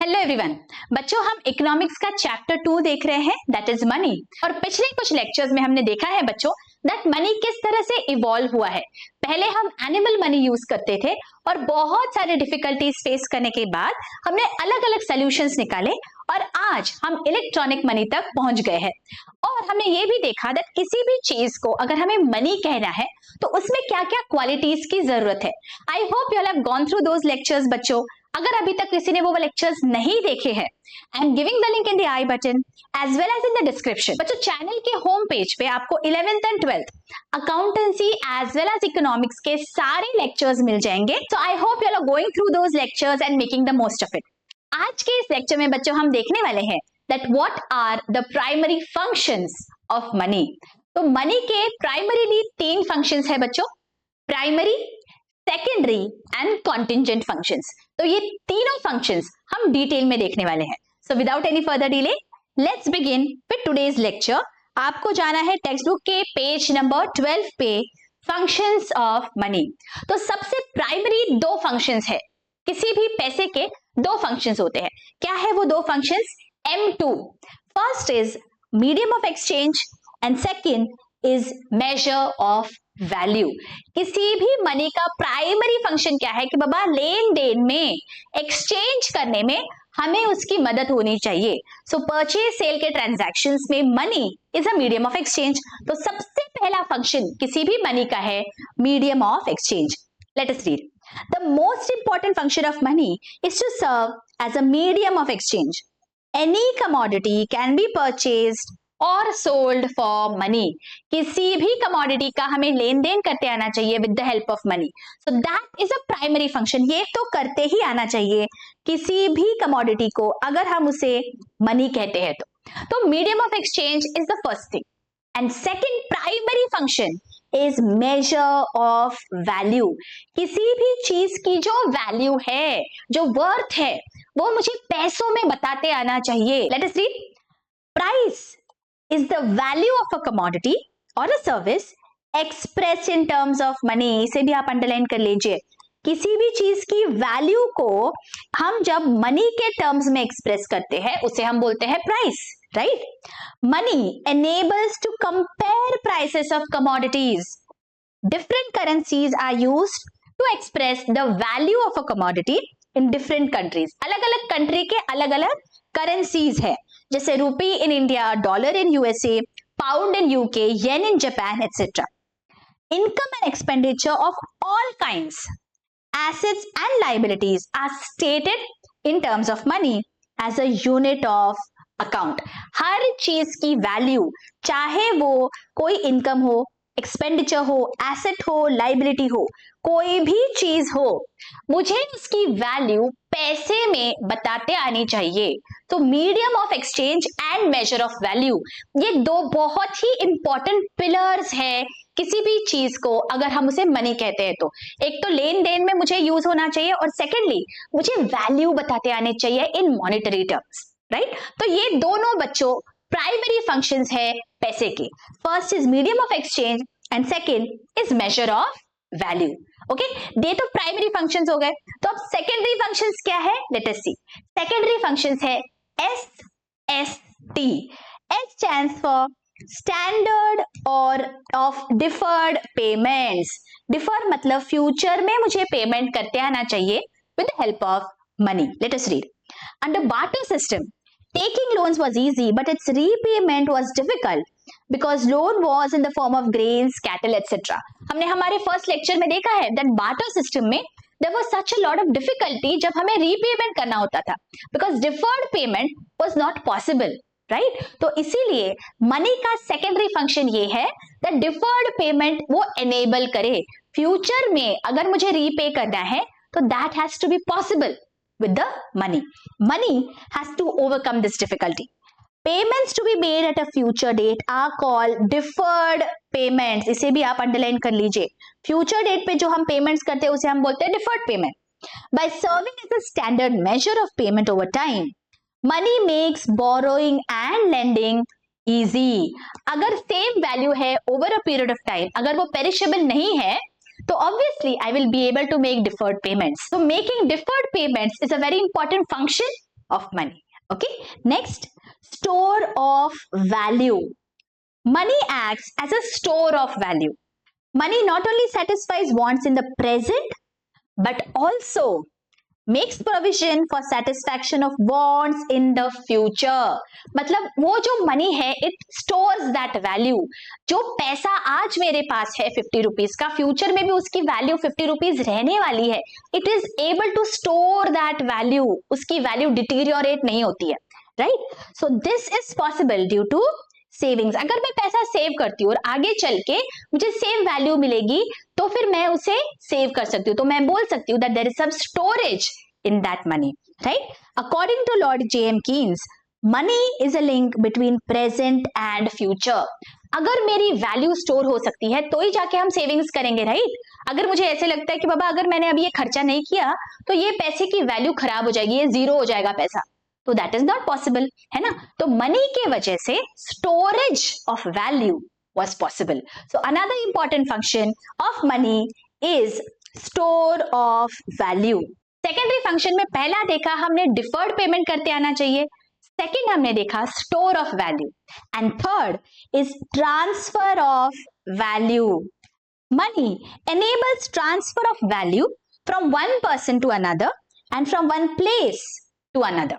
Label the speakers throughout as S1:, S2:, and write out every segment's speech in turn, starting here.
S1: Hello everyone. बच्चों, हम economics का चैप्टर 2 देख रहे हैं, दैट इज मनी। और पिछले कुछ लेक्चर्स में हमने देखा है बच्चों दैट मनी किस तरह से इवॉल्व हुआ है। पहले हम एनिमल मनी यूज करते थे और बहुत सारे डिफिकल्टीज फेस करने के बाद हमने अलग अलग सोल्यूशंस निकाले और आज हम इलेक्ट्रॉनिक मनी तक पहुंच गए हैं। और हमने ये भी देखा दैट किसी भी चीज को अगर हमें मनी कहना है तो उसमें क्या क्या क्वालिटीज की जरूरत है। आई hope you have gone through those lectures बच्चों। अगर अभी तक किसी ने वो लेक्चर्स नहीं देखे हैं, I am giving the link in the I button as well as in the description. बच्चों, चैनल के होम पेज पे आपको 11th and 12th accountancy as well as economics के सारे लेक्चर्स मिल जाएंगे। So I hope you are going through those lectures and making the most of it. आज के इस लेक्चर में बच्चों हम देखने वाले हैं that what are the primary functions of money. तो मनी के प्राइमरीली 3 फंक्शंस है बच्चों, primary, secondary and contingent functions. तो ये तीनों फंक्शंस हम डिटेल में देखने वाले हैं। So without any further delay let's begin with today's lecture. आपको जाना है टेक्स्ट बुक के पेज नंबर 12 पे, फंक्शंस ऑफ मनी। तो सबसे प्राइमरी 2 फंक्शंस है, किसी भी पैसे के 2 फंक्शंस होते हैं। क्या है वो 2 functions? M2, first is medium of exchange and second is major of value. किसी भी मनी का प्राइमरी फंक्शन क्या है कि बाबा लेन देन में, एक्सचेंज करने में हमें उसकी मदद होनी चाहिए। सो परचेज सेल के ट्रांजैक्शंस में money is a medium of exchange. तो सबसे पहला फंक्शन किसी भी मनी का है medium of exchange. Let us read. The most important function of money is to serve as a medium of exchange. Any commodity can be purchased और sold for money. किसी भी कमोडिटी का हमें लेन then करते आना चाहिए with the help of money. So that is a primary function. ये तो करते ही आना चाहिए किसी भी कमोडिटी को अगर हम उसे मनी कहते हैं तो medium of exchange is the first thing. And second primary function is major of value. किसी भी चीज की जो वैल्यू है, जो वर्थ है, वो मुझे पैसों में बताते आना चाहिए। Late us read. Price is the value of a commodity or a service expressed in terms of money। इसे भी आप अंडरलाइन कर लीजिए। किसी भी चीज की वैल्यू को हम जब मनी के टर्म्स में एक्सप्रेस करते हैं उसे हम बोलते हैं price, right? Money enables to compare prices of commodities। Different currencies are used to express the value of a commodity in different countries। अलग अलग कंट्री के अलग अलग करेंसीज है, जैसे rupee in India, dollar in USA, pound in UK, yen in Japan etcetera. Income and expenditure of all kinds, assets and liabilities are stated in terms of money as a unit of account. हर चीज की value, चाहे वो कोई income हो, expenditure हो, asset हो, liability हो, कोई भी चीज हो, मुझे उसकी वैल्यू पैसे में बताते आनी चाहिए। तो medium of exchange and measure of value, ये 2 बहुत ही इंपॉर्टेंट पिलर्स है किसी भी चीज को अगर हम उसे मनी कहते हैं तो। एक तो लेन देन में मुझे यूज होना चाहिए और सेकेंडली मुझे वैल्यू बताते आने चाहिए इन मॉनेटरी टर्म्स, राइट? तो ये दोनों बच्चों प्राइमरी फंक्शंस है पैसे के। First is medium of exchange and second is major of value. Okay, ये तो प्राइमरी फंक्शंस हो गए। तो अब सेकेंडरी फंक्शंस क्या है? लेट अस सी। सेकेंडरी फंक्शंस है SST। S stands for standard और ऑफ डिफर्ड पेमेंट्स। डिफर मतलब फ्यूचर में मुझे पेमेंट करते आना चाहिए with the help of money. Late us read. Under barter system, taking loans was easy but its repayment was difficult because loan was in the form of grains, cattle, etc। हमने हमारे first lecture में देखा है that barter system में there was such a lot of difficulty जब हमें repayment करना होता था because deferred payment was not possible, right? तो इसीलिए मनी का सेकेंडरी फंक्शन ये है that deferred payment वो enable करे। फ्यूचर में अगर मुझे रीपे करना है तो that has to be possible with the money। Money has to overcome this difficulty। Payments to be made at a future date are called deferred payments। इसे भी आप अंडरलाइन कर लीजिए। फ्यूचर डेट पे जो हम पेमेंट्स करते हैं उसे हम बोलते हैं deferred payment। By serving as a standard measure of payment over time, money makes borrowing and lending easy। अगर सेम वैल्यू है over a period of time, अगर वो पेरिशेबल नहीं है तो obviously I will be able to make deferred payments। So making deferred payments is a very important function of money. Okay, next, store of value. Money acts as a store of value. Money not only satisfies wants in the present but also makes provision for satisfaction of wants in the future. मतलब वो जो money है it stores that value. जो पैसा आज मेरे पास है 50 rupees का, फ्यूचर में भी उसकी वैल्यू 50 रुपीज रहने वाली है. It is able to store that value. उसकी वैल्यू डिटीरियोरेट नहीं होती है, right? So this is possible due to savings. अगर मैं पैसा सेव करती हूँ और आगे चल के मुझे सेम वैल्यू मिलेगी तो फिर मैं उसे सेव कर सकती हूँ. तो मैं बोल सकती हूँ that there is some storage in that money, right? According to lord J.M. Keynes, money is a link between present and future. अगर मेरी वैल्यू स्टोर हो सकती है तो ही जाके हम सेविंग्स करेंगे, राइट? अगर मुझे ऐसे लगता है कि बाबा अगर मैंने अभी ये खर्चा नहीं किया तो ये पैसे की वैल्यू खराब हो जाएगी, ये जीरो हो जाएगा पैसा, तो दैट इज नॉट पॉसिबल, है ना? तो मनी के वजह से storage of value was possible. So another important function of money is store of value. Secondary function में पहला देखा हमने डिफर्ड पेमेंट करते आना चाहिए, सेकेंड हमने देखा store of value, and third is transfer of value. Money enables transfer of value from one person to another and from one place to another.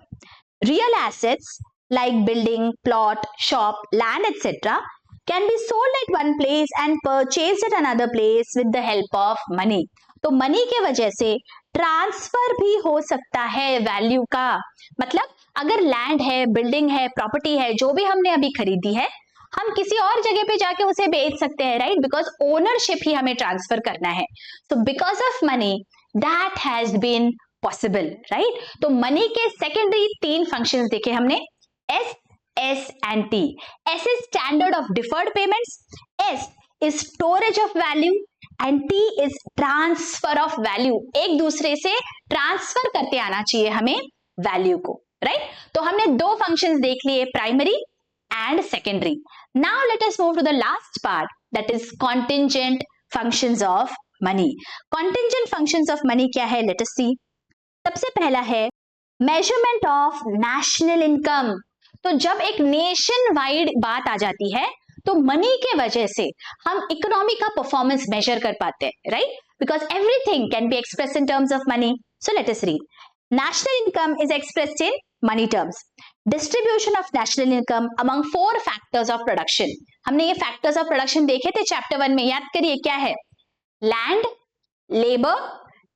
S1: Real assets like building, plot, shop, land, etc. can be sold at one place and purchased at another place with the help of money. तो money के वजह से transfer भी हो सकता है value का. मतलब अगर लैंड है, बिल्डिंग है, प्रॉपर्टी है, जो भी हमने अभी खरीदी है, हम किसी और जगह पे जाके उसे बेच सकते हैं, राइट? बिकॉज ओनरशिप ही हमें ट्रांसफर करना है. So because of money that has been possible, right? तो मनी के सेकेंडरी तीन फंक्शंस देखे हमने, S, S and T. S is standard of deferred payments, S is storage of value and T is transfer of value. एक दूसरे से transfer करते आना चाहिए हमें वैल्यू को, राइट? तो हमने दो फंक्शंस देख लिए, primary and secondary. Now let us move to the last part, that is contingent functions of money. Contingent functions of money क्या है? Let us see. सबसे पहला है मेजरमेंट ऑफ नेशनल इनकम. तो जब एक नेशन वाइड बात आ जाती है तो मनी के वजह से हम इकोनॉमी का परफॉर्मेंस मेजर कर पाते हैं, right? Because everything can be expressed in terms of money. So let us read. National income is expressed in money terms. Distribution of national income among 4 factors of production. हमने ये factors of production देखे थे chapter 1 में, याद करिए क्या है? Land, labour,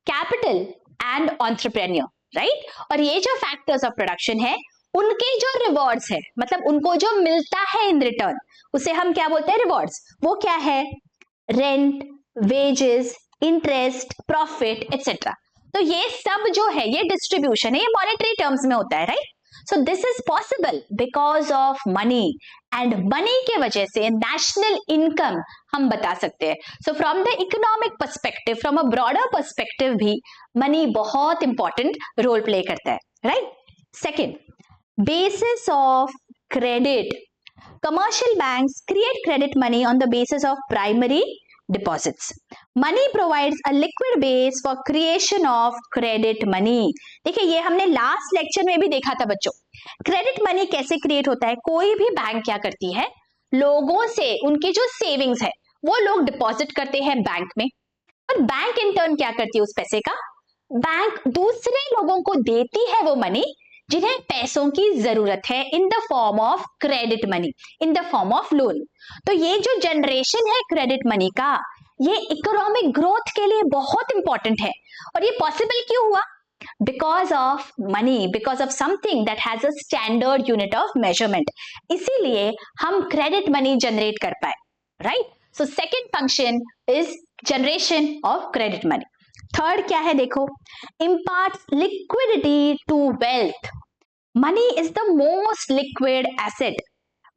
S1: capital and entrepreneur, right? और ये जो फैक्टर्स ऑफ प्रोडक्शन है उनके जो रिवॉर्ड्स है, मतलब उनको जो मिलता है इन रिटर्न, उसे हम क्या बोलते हैं? रिवॉर्ड्स. वो क्या है? Rent, wages, interest, profit etcetera. तो ये सब जो है ये डिस्ट्रीब्यूशन है, ये मॉनेटरी टर्म्स में होता है, right? So this is possible because of money, and money के वजह से नेशनल इनकम हम बता सकते हैं. So from the economic perspective, from a broader perspective भी मनी बहुत इंपॉर्टेंट रोल प्ले करता है, right? Second, basis of credit. Commercial banks create credit money on the basis of primary deposits. Money provides a liquid base for creation of credit money. देखिए ये हमने last lecture में भी देखा था बच्चों. क्रेडिट मनी कैसे क्रिएट होता है? कोई भी बैंक क्या करती है, लोगों से उनकी जो सेविंग्स है वो लोग डिपॉजिट करते हैं बैंक में, और बैंक इन टर्न क्या करती है उस पैसे का? बैंक दूसरे लोगों को देती है वो मनी जिन्हें पैसों की जरूरत है, in the form of credit money, in the form of loan. तो ये जो जनरेशन है क्रेडिट मनी का, ये इकोनॉमिक ग्रोथ के लिए बहुत इंपॉर्टेंट है. और ये पॉसिबल क्यों हुआ? Because of money, because of something that has a standard unit of measurement. इसीलिए हम क्रेडिट मनी जनरेट कर पाए, right? So second function is generation of credit money. Third क्या है देखो, imparts liquidity to wealth. Money is the most liquid asset.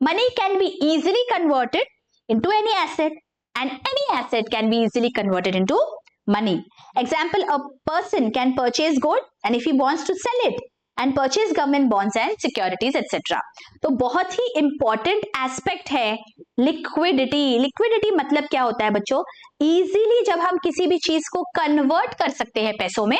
S1: Money can be easily converted into any asset, and any asset can be easily converted into money. Example, a person can purchase gold, and if he wants to sell it and purchase government bonds and securities etc. तो बहुत ही important aspect है liquidity. liquidity मतलब क्या होता है बच्चों? easily जब हम किसी भी चीज को convert कर सकते हैं पैसों में,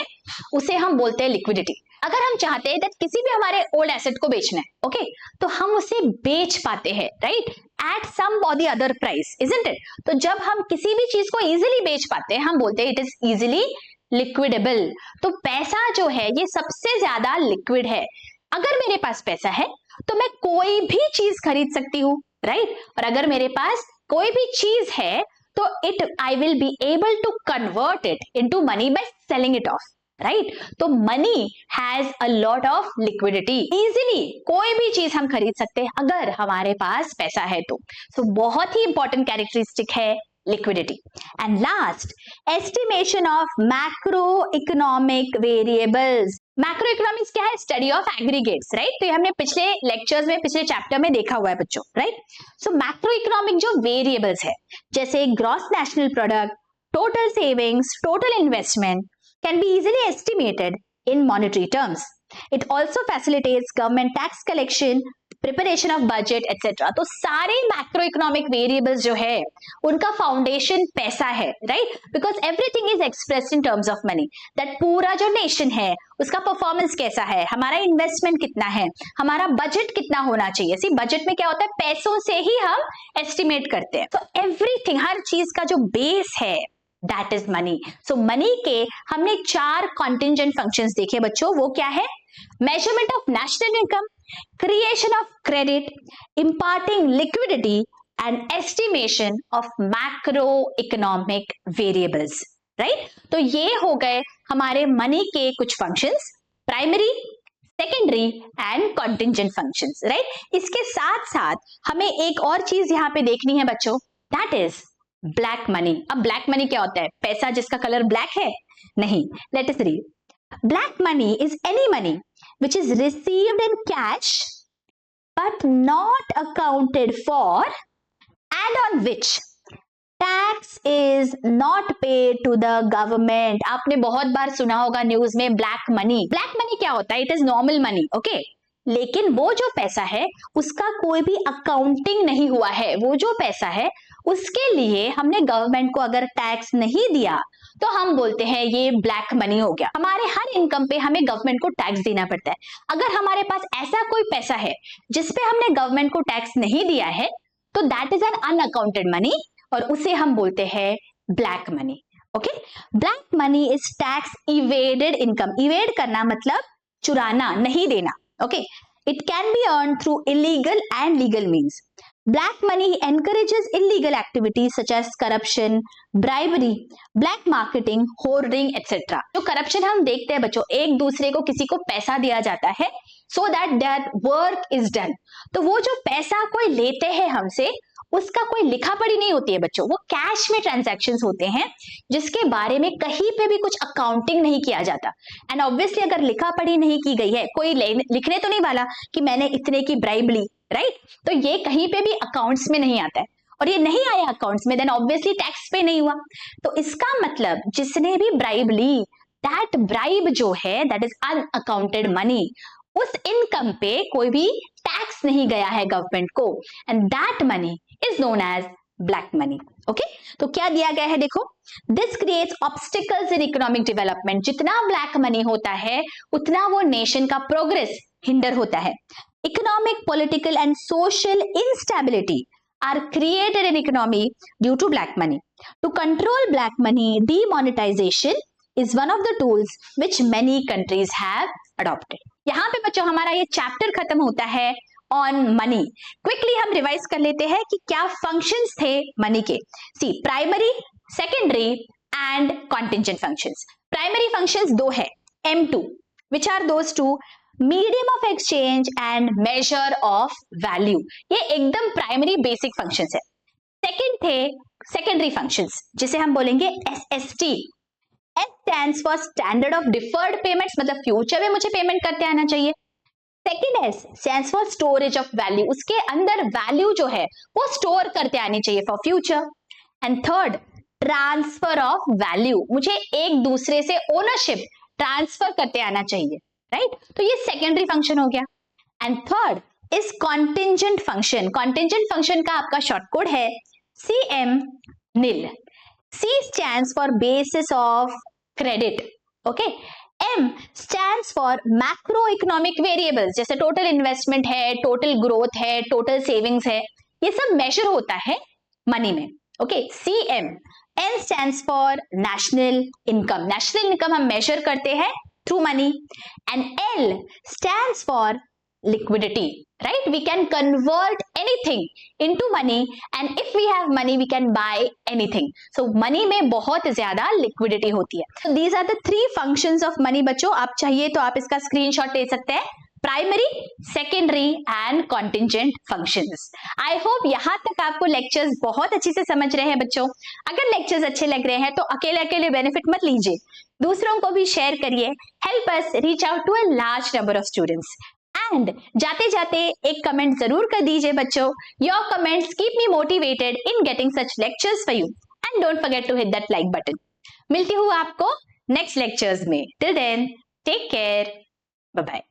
S1: उसे हम बोलते हैं liquidity. अगर हम चाहते हैं दैट किसी भी हमारे ओल्ड एसेट को बेचना है, ओके, तो हम उसे बेच पाते हैं, राइट, एट सम और the other price, isn't it? तो जब हम किसी भी चीज को इजीली बेच पाते हैं, हम बोलते हैं इट इज इजीली लिक्विडेबल। तो पैसा जो है ये सबसे ज्यादा लिक्विड है। अगर मेरे पास पैसा है तो मैं कोई भी चीज खरीद सकती हूँ, राइट, और अगर मेरे पास कोई भी चीज है तो I will be able to convert it into money by selling it off, right. तो money has a lot of liquidity, easily कोई भी चीज हम खरीद सकते हैं अगर हमारे पास पैसा है तो। बहुत ही इंपॉर्टेंट कैरेक्टरिस्टिक है liquidity. And last, estimation of macro economic variables. Macro economics क्या है? Study of aggregates, right. तो ये हमने पिछले लेक्चर्स में, पिछले चैप्टर में देखा हुआ है बच्चों, राइट। सो मैक्रो इकोनॉमिक जो वेरिएबल्स है, जैसे gross national product, total savings, total investment, can be easily estimated in monetary terms. It also facilitates government tax collection, preparation of budget, etc. तो सारे मैक्रो इकोनॉमिक वेरिएबल्स जो है उनका foundation पैसा है, right, because everything is expressed in terms of money. That पूरा जो nation है उसका परफॉर्मेंस कैसा है, हमारा इन्वेस्टमेंट कितना है, हमारा बजट कितना होना चाहिए। सी बजट में क्या होता है, पैसों से ही हम एस्टिमेट करते हैं। तो एवरीथिंग, हर चीज का जो बेस है that is money. So money के हमने 4 कॉन्टिंजेंट फंक्शंस देखे बच्चों। वो क्या है? Measurement of national income, creation of credit, imparting liquidity and estimation of macro economic variables, right. तो ये हो गए हमारे मनी के कुछ functions, primary, secondary and contingent functions, right. इसके साथ साथ हमें एक और चीज यहाँ पे देखनी है बच्चों, दैट इज ब्लैक मनी। अब ब्लैक मनी क्या होता है? पैसा जिसका कलर ब्लैक है? नहीं। Late us read. Black money is any money which is received in cash but not accounted for and on which tax is not paid to the government। आपने बहुत बार सुना होगा न्यूज में ब्लैक मनी। ब्लैक मनी क्या होता है? It is normal money, okay, लेकिन वो जो पैसा है उसका कोई भी अकाउंटिंग नहीं हुआ है। वो जो पैसा है उसके लिए हमने गवर्नमेंट को अगर टैक्स नहीं दिया तो हम बोलते हैं ये ब्लैक मनी हो गया। हमारे हर इनकम पे हमें गवर्नमेंट को टैक्स देना पड़ता है। अगर हमारे पास ऐसा कोई पैसा है जिसपे हमने गवर्नमेंट को टैक्स नहीं दिया है तो that is an unaccounted money और उसे हम बोलते हैं black money, okay. Black money is tax evaded income. Evade करना मतलब चुराना, नहीं देना, okay. It can be earn through illegal and legal means. Black money encourages illegal activities such as corruption, bribery, black marketing, hoarding, etc. जो corruption हम देखते हैं बच्चों, एक दूसरे को किसी को पैसा दिया जाता है so that that work is done। तो वो जो पैसा कोई लेते हैं हमसे उसका कोई लिखा पढ़ी नहीं होती है बच्चों, वो कैश में ट्रांजैक्शंस होते हैं जिसके बारे में कहीं पे भी कुछ अकाउंटिंग नहीं किया जाता। एंड ऑब्वियसली अगर लिखा पढ़ी नहीं की गई है, कोई लिखने तो नहीं वाला कि मैंने इतने की ब्राइब ली, राइट, तो ये कहीं पे भी अकाउंट्स में नहीं आता है और ये नहीं आया अकाउंट्स में, देन ऑब्वियसली टैक्स पे नहीं हुआ। तो इसका मतलब जिसने भी ब्राइब ली, दैट ब्राइब जो है दैट इज अनअकाउंटेड मनी। उस इनकम पे कोई भी टैक्स नहीं गया है गवर्नमेंट को and that money is known as black money, okay. तो क्या दिया गया है देखो, this creates obstacles in economic development. जितना ब्लैक मनी होता है उतना वो नेशन का प्रोग्रेस हिंडर होता है। Economic, political and social instability are created in economy due to black money. To control black money, demonetization is one of the tools which many countries have adopted. यहाँ पे बच्चों हमारा ये chapter खत्म होता है ऑन मनी। क्विकली हम revise कर लेते हैं कि क्या फंक्शंस थे मनी के। See primary, secondary and contingent functions. Primary functions 2 है, M2, which are those two? Medium of exchange and measure of value. ये एकदम प्राइमरी बेसिक फंक्शंस है। सेकंड थे सेकेंडरी फंक्शंस जिसे हम बोलेंगे SST। S stands for standard of deferred payments, मतलब future में मुझे पेमेंट करते आना चाहिए। Second S stands for storage of value, उसके अंदर वैल्यू जो है वो स्टोर करते आनी चाहिए for future. And third transfer of value, मुझे एक दूसरे से ओनरशिप ट्रांसफर करते आना चाहिए, राइट। तो ये सेकेंडरी फंक्शन हो गया। And third is contingent function. Contingent function का आपका शॉर्ट कोड है CM NIL। C stands for basis of credit, okay. M stands for macro economic variables, जैसे टोटल इन्वेस्टमेंट है, टोटल ग्रोथ है, टोटल सेविंग्स है, ये सब मेजर होता है मनी में. Okay, CM. N stands for national income. National income हम मेजर करते हैं through money. And L stands for liquidity, right? We can convert anything into money, and if we have money we can buy anything. So money में बहुत ज्यादा liquidity होती है. So these are the three functions of money बच्चों. आप चाहिए तो आप इसका स्क्रीनशॉट ले सकते हैं. Primary, secondary and contingent functions. I hope यहाँ तक आपको लेक्चर्स बहुत अच्छी से समझ रहे हैं बच्चों. अगर लेक्चर्स अच्छे लग रहे हैं तो अकेले अकेले बेनिफिट मत लीजिए, दूसरों को भी शेयर करिए. Help us reach out to a large number of students. And जाते जाते एक कमेंट जरूर कर दीजिए बच्चों. Your comments keep me motivated in getting such lectures for you. And don't forget to hit that like button. मिलती हूँ आपको नेक्स्ट लेक्चर्स में. Till then take care, bye bye.